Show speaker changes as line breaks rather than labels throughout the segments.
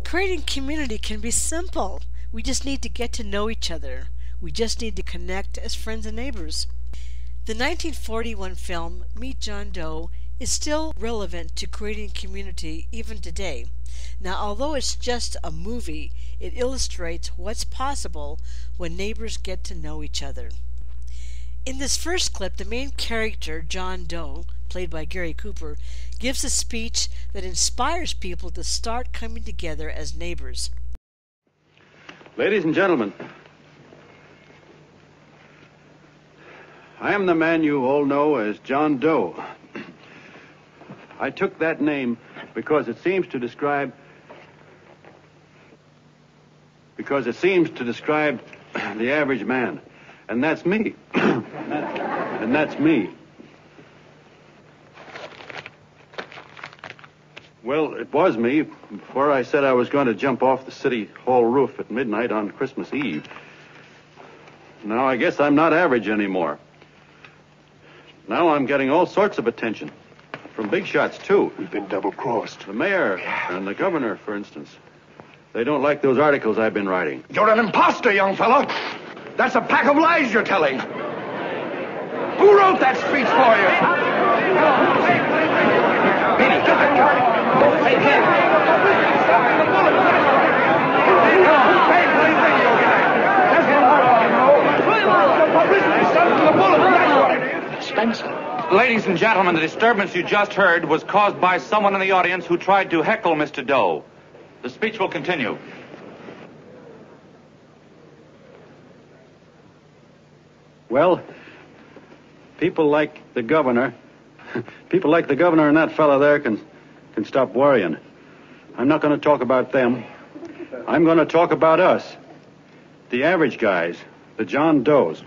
Creating community can be simple. We just need to get to know each other. We just need to connect as friends and neighbors. The 1941 film, Meet John Doe, is still relevant to creating community even today. Now, although it's just a movie, it illustrates what's possible when neighbors get to know each other. In this first clip, the main character, John Doe, played by Gary Cooper, gives a speech that inspires people to start coming together as neighbors.
Ladies and gentlemen, I am the man you all know as John Doe. I took that name because it seems to describe the average man. And that's me. And that's me. Well, it was me before I said I was going to jump off the city hall roof at midnight on Christmas Eve. Now I guess I'm not average anymore. Now I'm getting all sorts of attention. From big shots, too.
We've been double-crossed.
The mayor and the governor, for instance. They don't like those articles I've been writing.
You're an imposter, young fellow. That's a pack of lies you're telling. Who wrote that speech for you? Benny, come on. Hey, kid.
Spencer. Ladies and gentlemen, the disturbance you just heard was caused by someone in the audience who tried to heckle Mr. Doe. The speech will continue.
Well, people like the governor and that fellow there can stop worrying. I'm not going to talk about them. I'm going to talk about us, the average guys, the John Does.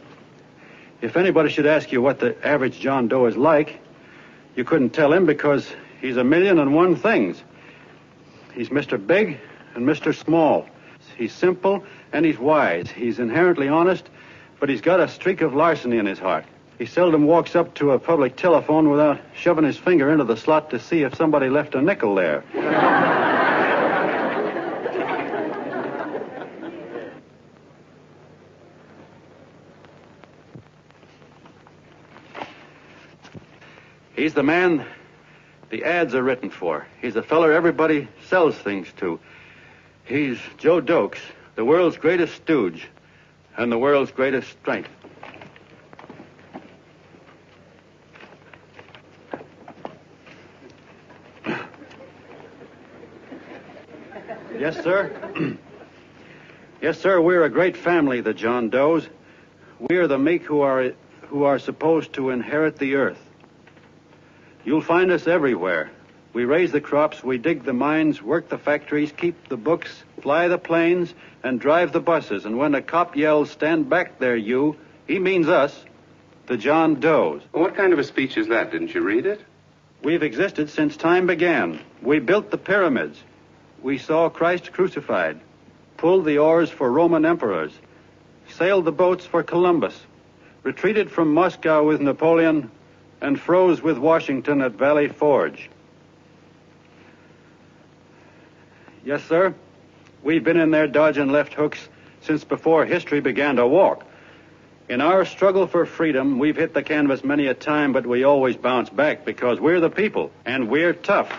If anybody should ask you what the average John Doe is like, you couldn't tell him because he's a million and one things. He's Mr. Big and Mr. Small. He's simple and he's wise. He's inherently honest, but he's got a streak of larceny in his heart. He seldom walks up to a public telephone without shoving his finger into the slot to see if somebody left a nickel there. He's the man the ads are written for. He's the feller everybody sells things to. He's Joe Dokes, the world's greatest stooge and the world's greatest strength. Yes, sir. Yes, sir, we're a great family, the John Does. We are the meek who are supposed to inherit the earth. You'll find us everywhere. We raise the crops, we dig the mines, work the factories, keep the books, fly the planes, and drive the buses. And when a cop yells, "Stand back there, you," he means us, the John Does.
What kind of a speech is that? Didn't you read it?
We've existed since time began. We built the pyramids. We saw Christ crucified, pulled the oars for Roman emperors, sailed the boats for Columbus, retreated from Moscow with Napoleon, and froze with Washington at Valley Forge. Yes, sir. We've been in there dodging left hooks since before history began to walk. In our struggle for freedom, we've hit the canvas many a time, but we always bounce back because we're the people, and we're tough.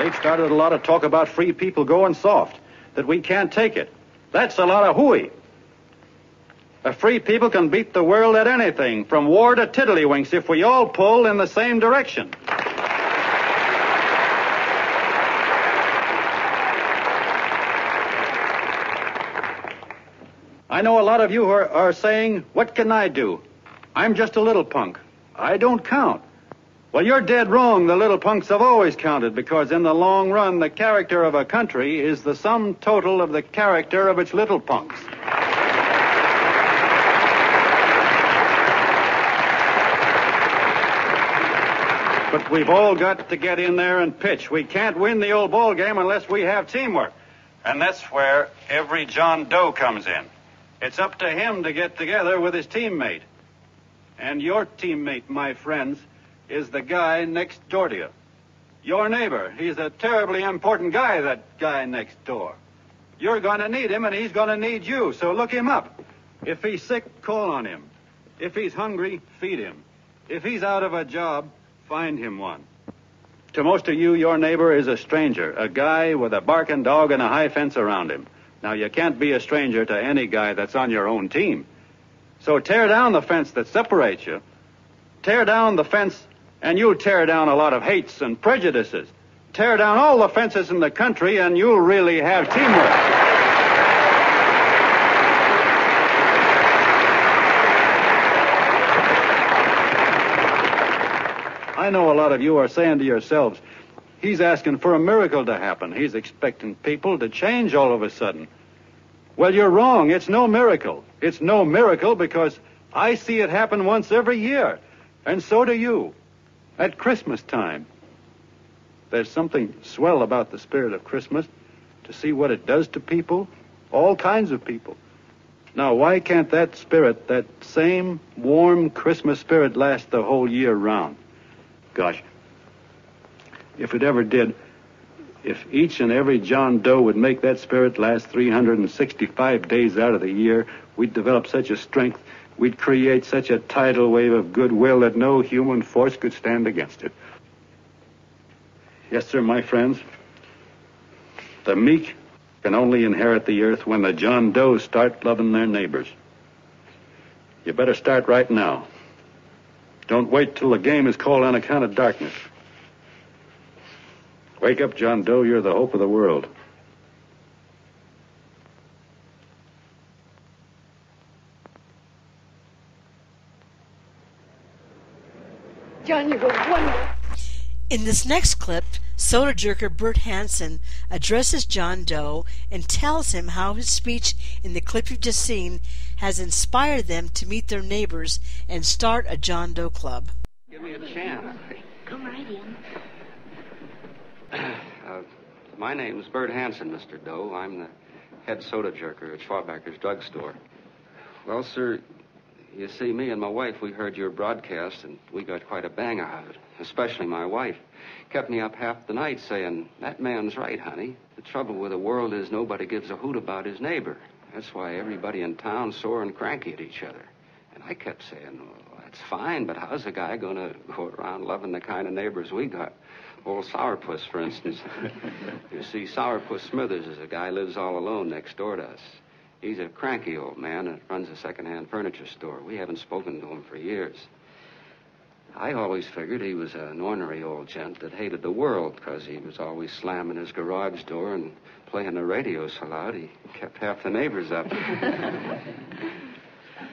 They've started a lot of talk about free people going soft, that we can't take it. That's a lot of hooey. A free people can beat the world at anything, from war to tiddlywinks, if we all pull in the same direction. I know a lot of you are saying, "What can I do? I'm just a little punk. I don't count." Well, you're dead wrong. The little punks have always counted, because in the long run, the character of a country is the sum total of the character of its little punks. But we've all got to get in there and pitch. We can't win the old ball game unless we have teamwork. And that's where every John Doe comes in. It's up to him to get together with his teammate. And your teammate, my friends, is the guy next door to you. Your neighbor. He's a terribly important guy, that guy next door. You're going to need him, and he's going to need you, so look him up. If he's sick, call on him. If he's hungry, feed him. If he's out of a job, find him one. To most of you, your neighbor is a stranger, a guy with a barking dog and a high fence around him. Now, you can't be a stranger to any guy that's on your own team. So tear down the fence that separates you. Tear down the fence, and you'll tear down a lot of hates and prejudices. Tear down all the fences in the country, and you'll really have teamwork. I know a lot of you are saying to yourselves, he's asking for a miracle to happen. He's expecting people to change all of a sudden. Well, you're wrong. It's no miracle. It's no miracle because I see it happen once every year. And so do you. At Christmas time. There's something swell about the spirit of Christmas, to see what it does to people, all kinds of people. Now, why can't that spirit, that same warm Christmas spirit, last the whole year round? Gosh, if it ever did, if each and every John Doe would make that spirit last 365 days out of the year, we'd develop such a strength, we'd create such a tidal wave of goodwill that no human force could stand against it. Yes, sir, my friends. The meek can only inherit the earth when the John Does start loving their neighbors. You better start right now. Don't wait till the game is called on account of darkness. Wake up, John Doe. You're the hope of the world.
John, you were wonderful.
In this next clip, soda jerker Bert Hansen addresses John Doe and tells him how his speech in the clip you've just seen has inspired them to meet their neighbors and start a John Doe club.
Give me a chance.
Come right in.
My name's Bert Hansen, Mr. Doe. I'm the head soda jerker at Schwabacker's drugstore. Well, sir, you see, me and my wife, we heard your broadcast, and we got quite a bang out of it, especially my wife. Kept me up half the night saying, that man's right, honey. The trouble with the world is nobody gives a hoot about his neighbor. That's why everybody in town's sore and cranky at each other. And I kept saying, well, that's fine, but how's a guy going to go around loving the kind of neighbors we got? Old Sourpuss, for instance. You see, Sourpuss Smithers is a guy lives all alone next door to us. He's a cranky old man and runs a second-hand furniture store. We haven't spoken to him for years. I always figured he was an ornery old gent that hated the world because he was always slamming his garage door and playing the radio so loud he kept half the neighbors up.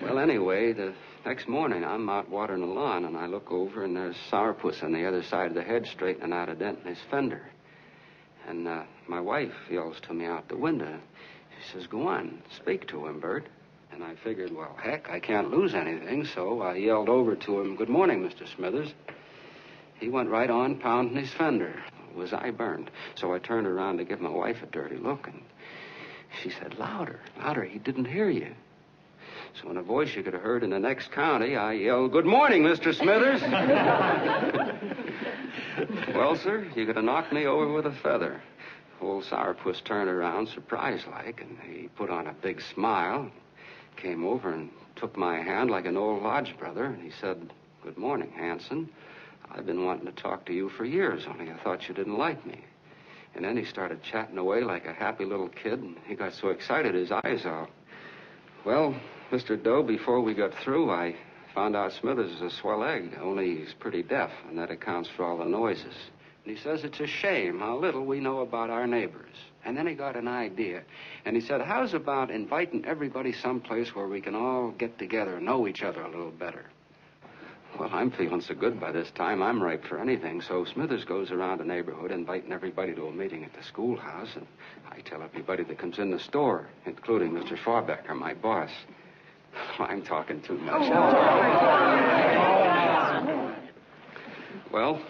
Well, anyway, the next morning I'm out watering the lawn and I look over and there's Sourpuss on the other side of the hedge straightening out a dent in his fender. And my wife yells to me out the window. She says, go on, speak to him, Bert. And I figured, well, heck, I can't lose anything, so I yelled over to him, good morning, Mr. Smithers. He went right on pounding his fender. Was I burned? So I turned around to give my wife a dirty look, and she said, louder, louder, he didn't hear you. So in a voice you could have heard in the next county, I yelled, good morning, Mr. Smithers. Well, sir, you could have knocked me over with a feather. Old Sourpuss turned around, surprised-like, and he put on a big smile, came over and took my hand like an old lodge brother, and he said, good morning, Hanson. I've been wanting to talk to you for years, only I thought you didn't like me. And then he started chatting away like a happy little kid, and he got so excited his eyes out. Well, Mr. Doe, before we got through, I found out Smithers is a swell egg, only he's pretty deaf, and that accounts for all the noises. And he says it's a shame how little we know about our neighbors. And then he got an idea. And he said, how's about inviting everybody someplace where we can all get together and know each other a little better? Well, I'm feeling so good by this time, I'm ripe for anything. So Smithers goes around the neighborhood inviting everybody to a meeting at the schoolhouse. And I tell everybody that comes in the store, including Mr. Schwabacker, my boss. I'm talking too much. Well,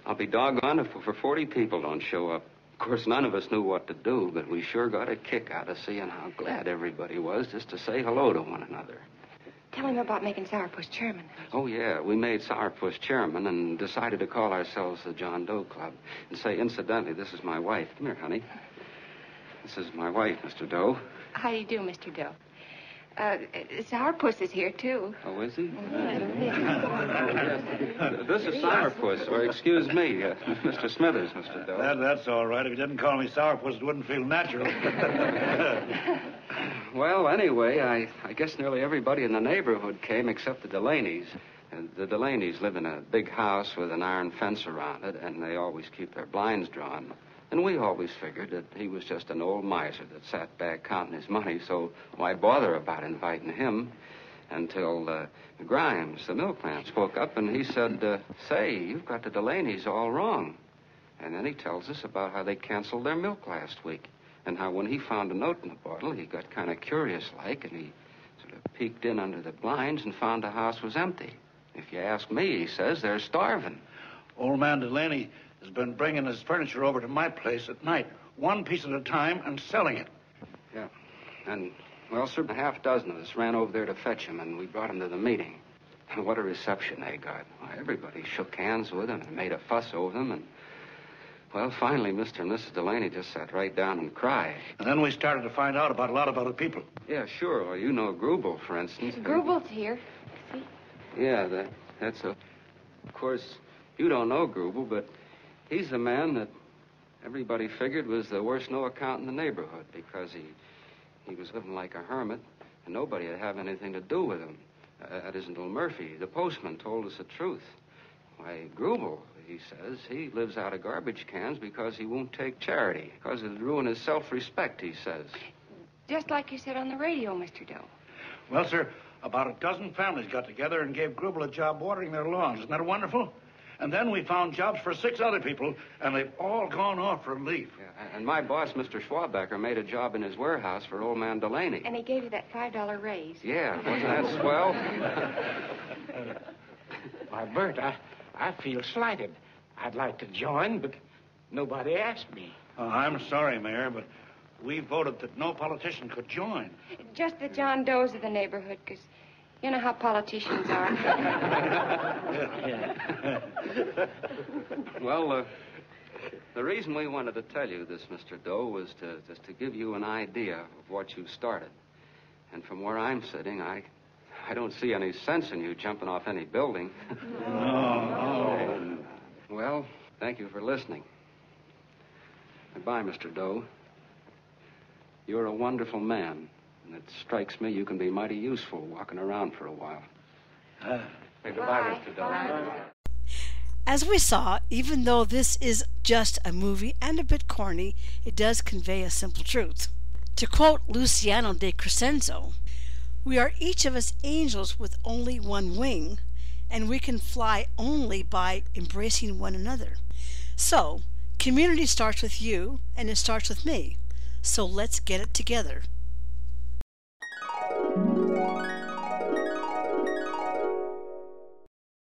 I'll be doggone if over 40 people don't show up. Of course, none of us knew what to do, but we sure got a kick out of seeing how glad everybody was just to say hello to one another.
Tell him about making Sourpuss chairman.
Oh, yeah, we made Sourpuss chairman and decided to call ourselves the John Doe Club. And say, incidentally, this is my wife. Come here, honey. This is my wife, Mr. Doe.
How do you do, Mr. Doe? Sourpuss is here, too.
Oh, is he? This is Sourpuss, or excuse me, Mr. Smithers, Mr. Doe.
That's all right. If you didn't call me Sourpuss, it wouldn't feel natural.
Well, anyway, I guess nearly everybody in the neighborhood came except the Delaney's. And the Delaney's live in a big house with an iron fence around it, and they always keep their blinds drawn. And we always figured that he was just an old miser that sat back counting his money, so why bother about inviting him? Until Grimes, the milkman, spoke up, and he said, say, you've got the Delaney's all wrong. And then he tells us about how they canceled their milk last week, and how when he found a note in the bottle, he got kind of curious-like, and he sort of peeked in under the blinds and found the house was empty. If you ask me, he says, they're starving.
Old man Delaney has been bringing his furniture over to my place at night, one piece at a time, and selling it.
Yeah. And, well, sir, a half dozen of us ran over there to fetch him, and we brought him to the meeting. And what a reception they got. Why, everybody shook hands with him and made a fuss over them, and, well, finally, Mr. and Mrs. Delaney just sat right down and cried.
And then we started to find out about a lot of other people.
Yeah, sure. Well, you know Grubel, for instance.
Grubel's here. See?
Yeah, that's a... Of course, you don't know Grubel, but he's the man that everybody figured was the worst no-account in the neighborhood because he was living like a hermit, and nobody would have anything to do with him. That isn't Little Murphy. The postman told us the truth. Why, Grubel, he says, he lives out of garbage cans because he won't take charity, because it'd ruin his self-respect, he says.
Just like you said on the radio, Mr. Doe.
Well, sir, about a dozen families got together and gave Grubel a job watering their lawns. Isn't that wonderful? And then we found jobs for 6 other people, and they've all gone off for leave.
Yeah, and my boss, Mr. Schwabecker, made a job in his warehouse for old man Delaney.
And he gave you that $5 raise.
Yeah, wasn't that swell?
Why, Bert, I feel slighted. I'd like to join, but nobody asked me.
I'm sorry, Mayor, but we voted that no politician could join.
Just the John Does of the neighborhood, because you know how politicians are.
Well, the reason we wanted to tell you this, Mr. Doe, was just to give you an idea of what you've started. And from where I'm sitting, I don't see any sense in you jumping off any building.
No.
Well, thank you for listening. Goodbye, Mr. Doe. You're a wonderful man, and it strikes me you can be mighty useful walking around for a while. Goodbye, Mr. Doe.
As we saw, even though this is just a movie and a bit corny, it does convey a simple truth. To quote Luciano de Crescenzo, we are each of us angels with only one wing, and we can fly only by embracing one another. So, community starts with you, and it starts with me. So let's get it together.